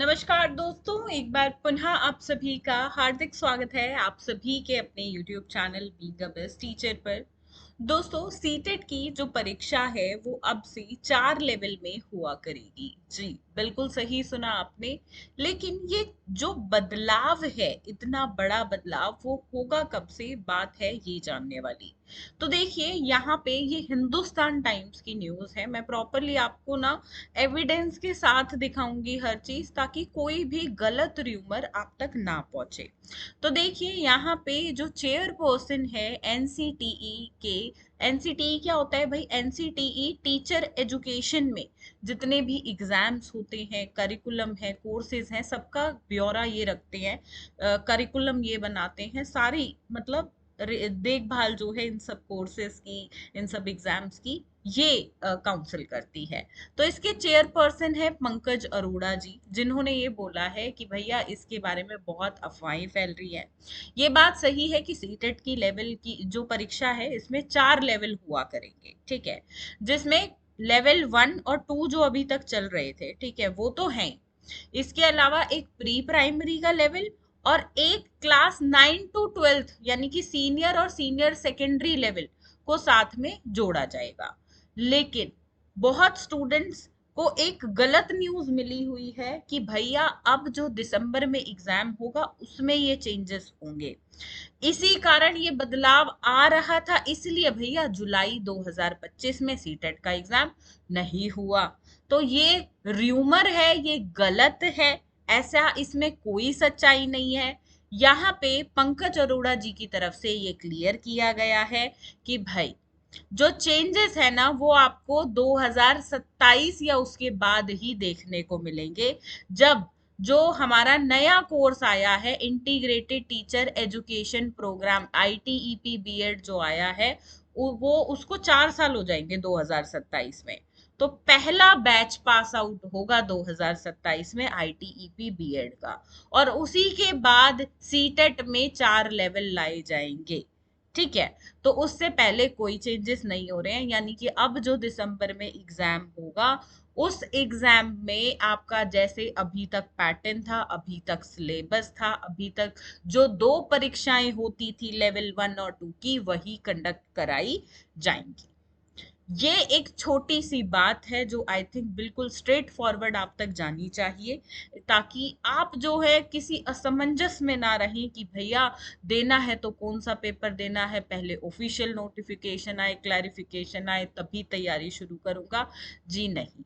नमस्कार दोस्तों, एक बार पुनः आप सभी का हार्दिक स्वागत है आप सभी के अपने YouTube channel be the best teacher पर। दोस्तों, सीटेट की जो परीक्षा है वो अब से 4 लेवल में हुआ करेगी। जी बिल्कुल सही सुना आपने। लेकिन ये जो बदलाव है, इतना बड़ा बदलाव, वो होगा कब से, बात है ये जानने वाली। तो देखिए, यहाँ पे ये हिंदुस्तान टाइम्स की न्यूज़ है। मैं प्रॉपरली आपको ना एविडेंस के साथ दिखाऊंगी हर चीज, ताकि कोई भी गलत र्यूमर आप तक ना पहुंचे। तो देखिए, यहाँ पे जो चेयर पर्सन है एनसीटीई के, एनसीटीई क्या होता है भाई? एनसीटीई टीचर एजुकेशन में जितने भी एग्जाम्स होते हैं, करिकुलम है, कोर्सेज हैं, सबका ब्यौरा ये रखते हैं। करिकुलम ये बनाते हैं सारी, मतलब देखभाल जो है इन सब कोर्सेज की, इन सब एग्जाम्स की, ये काउंसिल करती है। तो इसके चेयरपर्सन है पंकज अरोड़ा जी, जिन्होंने ये बोला है कि भैया इसके बारे में बहुत अफवाहें फैल रही है। ये बात सही है कि सीटेट की लेवल की जो परीक्षा है, इसमें 4 लेवल हुआ करेंगे, ठीक है। जिसमें लेवल 1 और 2 जो अभी तक चल रहे थे, ठीक है, वो तो है। इसके अलावा एक प्री प्राइमरी का लेवल और एक क्लास 9 to 12 यानी कि सीनियर और सीनियर सेकेंडरी लेवल को साथ में जोड़ा जाएगा। लेकिन बहुत स्टूडेंट्स को एक गलत न्यूज मिली हुई है कि भैया अब जो दिसंबर में एग्जाम होगा उसमें ये चेंजेस होंगे। इसी कारण ये बदलाव आ रहा था, इसलिए भैया जुलाई 2025 में सीटेट का एग्जाम नहीं हुआ। तो ये र्यूमर है, ये गलत है। ऐसा इसमें कोई सच्चाई नहीं है। यहाँ पे पंकज अरोड़ा जी की तरफ से ये क्लियर किया गया है कि भाई जो चेंजेस है ना, वो आपको 2027 या उसके बाद ही देखने को मिलेंगे, जब जो हमारा नया कोर्स आया है, integrated teacher education program, ITEP B Ed जो आया है, वो उसको 4 साल हो जाएंगे 2027 में। तो पहला बैच पास आउट होगा 2027 में आईटीईपी बीएड का, और उसी के बाद सीटेट में 4 लेवल लाए जाएंगे, ठीक है। तो उससे पहले कोई चेंजेस नहीं हो रहे हैं, यानी कि अब जो दिसंबर में एग्जाम होगा, उस एग्जाम में आपका जैसे अभी तक पैटर्न था, अभी तक सिलेबस था, अभी तक जो 2 परीक्षाएं होती थी लेवल 1 और 2 की, वही कंडक्ट कराई जाएंगी। ये एक छोटी सी बात है जो आई थिंक बिल्कुल स्ट्रेट फॉरवर्ड आप तक जानी चाहिए, ताकि आप जो है किसी असमंजस में ना रहें कि भैया देना है तो कौन सा पेपर देना है, पहले ऑफिशियल नोटिफिकेशन आए, क्लैरिफिकेशन आए, तभी तैयारी शुरू करूंगा। जी नहीं,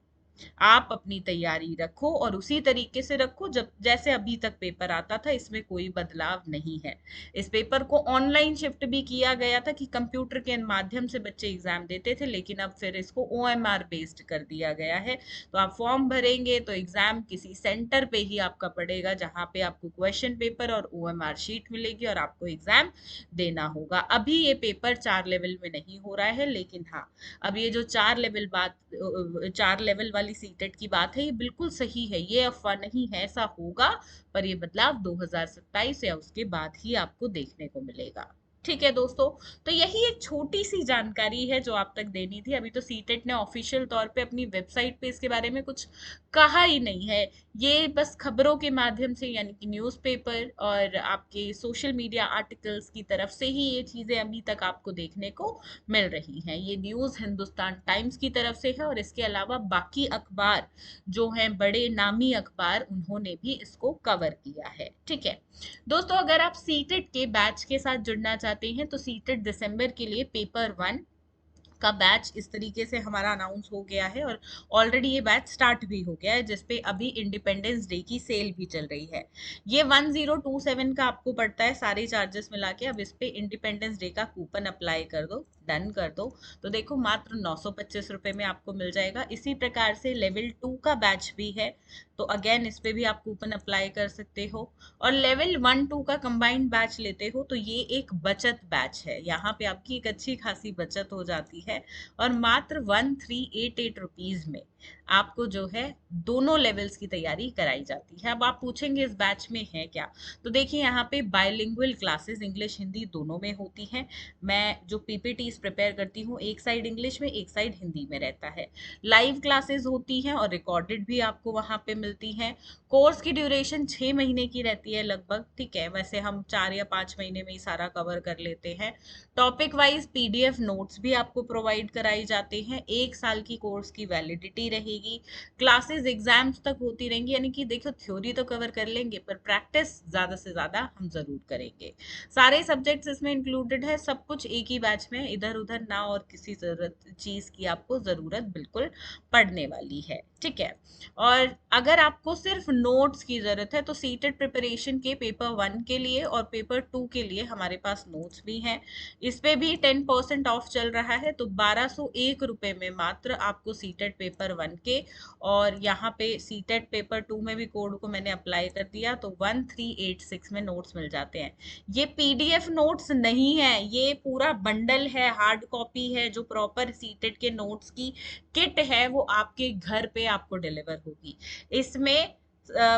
आप अपनी तैयारी रखो और उसी तरीके से रखो जब जैसे अभी तक पेपर आता था, इसमें कोई बदलाव नहीं है। इस पेपर को ऑनलाइन शिफ्ट भी किया गया था कि कंप्यूटर के माध्यम से बच्चे एग्जाम देते थे, लेकिन अब फिर इसको ओएमआर बेस्ड कर दिया गया है। तो आप फॉर्म भरेंगे तो एग्जाम किसी सेंटर पे ही आपका पड़ेगा, जहां पे आपको क्वेश्चन पेपर और ओएमआर शीट मिलेगी और आपको एग्जाम देना होगा। अभी ये पेपर 4 लेवल में नहीं हो रहा है, लेकिन हाँ, अब ये जो 4 लेवल वाली सीटेट की बात है, ये बिल्कुल सही है, ये अफवाह नहीं है, ऐसा होगा। पर ये बदलाव 2027 या उसके बाद ही आपको देखने को मिलेगा। ठीक है दोस्तों, तो यही एक छोटी सी जानकारी है जो आप तक देनी थी। अभी तो सीटेट ने ऑफिशियल तौर पे अपनी वेबसाइट पे इसके बारे में कुछ कहा ही नहीं है। ये बस खबरों के माध्यम से, यानी कि न्यूज़पेपर और आपके सोशल मीडिया आर्टिकल्स की तरफ से ही ये चीजें अभी तक आपको देखने को मिल रही हैं। ये न्यूज़ हिंदुस्तान टाइम्स की तरफ से है, और इसके अलावा बाकी अखबार जो हैं, बड़े नामी अखबार, उन्होंने भी इसको कवर किया है। ठीक है दोस्तों, अगर आप सीटेट के बैच के साथ जुड़ना चाहते हैं तो सीटेट दिसंबर के लिए पेपर 1 का बैच इस तरीके से हमारा अनाउंस हो गया है, और ऑलरेडी ये बैच स्टार्ट भी हो गया है, जिसपे अभी इंडिपेंडेंस डे की सेल भी चल रही है। ये 1027 का आपको पड़ता है सारे चार्जेस मिला के। अब इस पे इंडिपेंडेंस डे का कूपन अप्लाई कर दो, डन कर दो, तो देखो मात्र 925 रुपए में आपको मिल जाएगा। इसी प्रकार से लेवल 2 का बैच भी है, तो अगेन इस पे भी आप कूपन अप्लाई कर सकते हो। और लेवल 1 2 का कंबाइंड बैच लेते हो तो ये एक बचत बैच है, यहाँ पे आपकी एक अच्छी खासी बचत हो जाती है, और मात्र 1388 रुपीज में आपको जो है दोनों लेवल्स की तैयारी कराई जाती है। अब आप पूछेंगे इस बैच में है क्या, तो देखिए यहाँ पे बायलिंगुअल क्लासेस इंग्लिश हिंदी दोनों में होती हैं। मैं जो पीपीटीज प्रिपेयर करती हूँ, एक साइड इंग्लिश में एक साइड हिंदी में रहता है। लाइव क्लासेस होती हैं और रिकॉर्डेड भी आपको वहाँ पे मिलती हैं। कोर्स की ड्यूरेशन 6 महीने की रहती है लगभग, ठीक है, वैसे हम 4 या 5 महीने में ही सारा कवर कर लेते हैं। टॉपिक वाइज पीडीएफ नोट्स भी आपको प्रोवाइड कराई जाते हैं। 1 साल की कोर्स की वैलिडिटी रहेगी। क्लासेस एग्जाम्स तक होती रहेंगी, यानी कि देखो थ्योरी तो कवर कर लेंगे पर प्रैक्टिस ज्यादा से ज्यादा हम जरूर करेंगे। सारे सब्जेक्ट्स इसमें इंक्लूडेड है, सब कुछ एक ही बैच में, इधर उधर ना और किसी जरूरत चीज की आपको जरूरत बिल्कुल पड़ने वाली है, ठीक है। और अगर आपको सिर्फ नोट्स की जरूरत है तो सीटेड प्रिपरेशन के पेपर 1 के लिए और पेपर 2 के लिए हमारे पास नोट्स भी हैं। इस पे भी 10% ऑफ चल रहा है, तो 1201 रुपए में मात्र आपको सीटेड पेपर 1 के, और यहाँ पे सीटेड पेपर 2 में भी कोड को मैंने अप्लाई कर दिया तो 1386 में नोट्स मिल जाते हैं। ये पीडीएफ नोट्स नहीं है, ये पूरा बंडल है, हार्ड कॉपी है। जो प्रॉपर सीटेड के नोट्स की किट है वो आपके घर पे आपको डिलीवर होगी। इसमें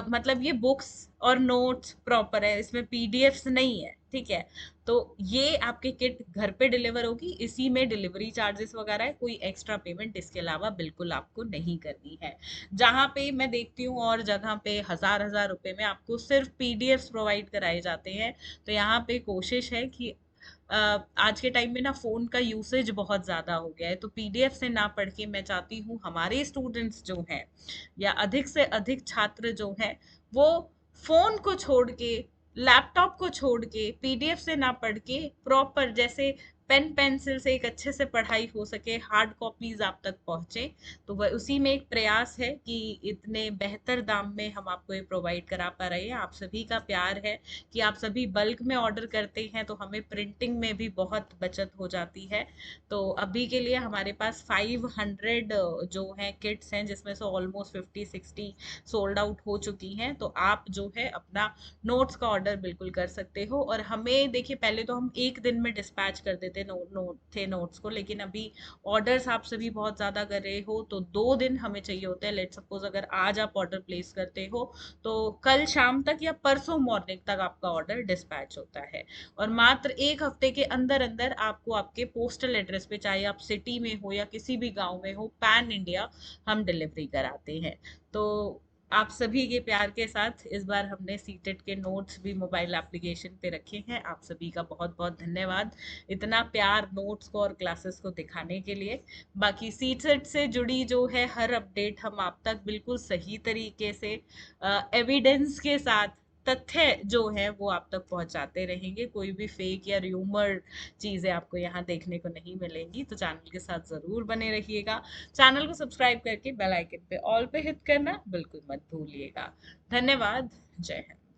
मतलब ये बुक्स और नोट्स प्रॉपर है, इसमें पीडीएफ्स नहीं है, ठीक है। तो ये आपके किट घर पे डिलीवर होगी, इसी में डिलीवरी चार्जेस वगैरह है, कोई एक्स्ट्रा पेमेंट इसके अलावा बिल्कुल आपको नहीं करनी है। जहाँ पे मैं देखती हूँ और जगह पे हजार हजार रुपए में आपको सिर्फ पीडीएफ्स प्रोवाइड कराए जाते हैं। तो यहाँ पे कोशिश है कि आज के टाइम में ना फोन का यूसेज बहुत ज्यादा हो गया है, तो पीडीएफ से ना पढ़ के मैं चाहती हूँ हमारे स्टूडेंट्स जो हैं या अधिक से अधिक छात्र जो हैं वो फोन को छोड़ के, लैपटॉप को छोड़ के, पीडीएफ से ना पढ़ के प्रॉपर जैसे पेन पेंसिल से एक अच्छे से पढ़ाई हो सके, हार्ड कॉपीज आप तक पहुंचे। तो वह उसी में एक प्रयास है कि इतने बेहतर दाम में हम आपको ये प्रोवाइड करा पा रहे हैं। आप सभी का प्यार है कि आप सभी बल्क में ऑर्डर करते हैं, तो हमें प्रिंटिंग में भी बहुत बचत हो जाती है। तो अभी के लिए हमारे पास 500 जो है किट्स हैं, जिसमें से ऑलमोस्ट 50-60 सोल्ड आउट हो चुकी हैं। तो आप जो है अपना नोट्स का ऑर्डर बिल्कुल कर सकते हो। और हमें देखिए, पहले तो हम एक दिन में डिस्पैच कर देते थे नोट्स को, लेकिन अभी ऑर्डर्स आप सभी बहुत ज्यादा कर रहे हो तो 2 दिन हमें चाहिए होते हैं। लेट सपोज अगर आज आप ऑर्डर प्लेस करते हो तो कल शाम तक या परसों मॉर्निंग तक आपका ऑर्डर डिस्पैच होता है। और मात्र 1 हफ्ते के अंदर अंदर आपको आपके पोस्टल एड्रेस पे, चाहे आप सिटी में हो या किसी भी गांव में हो, पैन इंडिया हम डिलीवरी कराते हैं। तो आप सभी के प्यार के साथ इस बार हमने सीटेट के नोट्स भी मोबाइल एप्लीकेशन पे रखे हैं। आप सभी का बहुत बहुत धन्यवाद इतना प्यार नोट्स को और क्लासेस को दिखाने के लिए। बाकी सीटेट से जुड़ी जो है हर अपडेट हम आप तक बिल्कुल सही तरीके से एविडेंस के साथ, तथ्य जो है वो आप तक पहुंचाते रहेंगे। कोई भी फेक या र्यूमर चीजें आपको यहाँ देखने को नहीं मिलेंगी, तो चैनल के साथ जरूर बने रहिएगा। चैनल को सब्सक्राइब करके बेल आइकन पे ऑल पे हिट करना बिल्कुल मत भूलिएगा। धन्यवाद। जय हिंद।